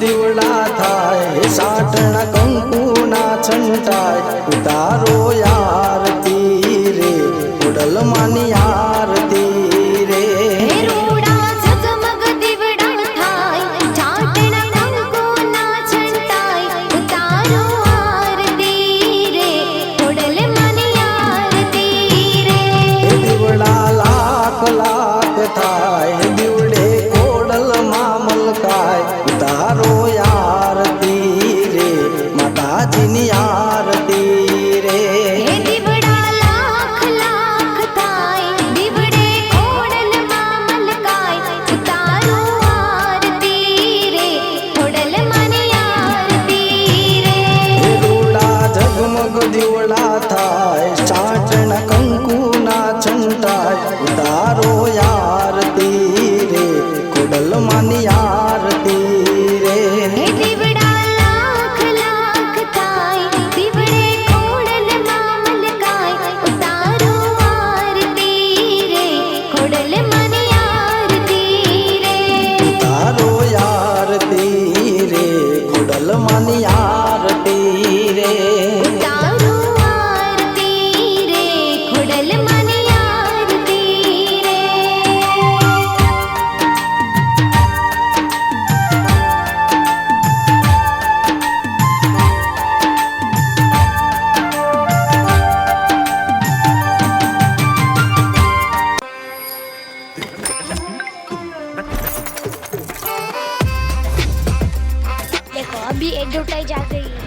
દીવડા થાય સાટણા કંકુના છંટાય ઉતારો આરતી રે ખોડલ માની આરતી રે થાય દીવડે ખોડલ માં મલકાય ઉતારો આરતી રે માતાજીની આરતી રે દીવડા લાખ લાખ થાય દીવડે ખોડલ માં મલકાય ઉતારો આરતી રે ખોડલ માની આરતી રે રૂડા ઝગમગ દીવડા થાય ચાટણ કંકુના છંટાય ઉતારો આરતી રે ખોડલ માની આરતી રે દીવડા લાખ લાખ થાય દીવડે ખોડલ માં મલકાય ઉતારો આરતી રે ખોડલ માની આરતી રે ઉતારો આરતી રે ખોડલ માની આરતી રે ઉતારો આરતી રે ખોડલ માની આરતી રે देखो अभी एडवर्टाइज आ गई है।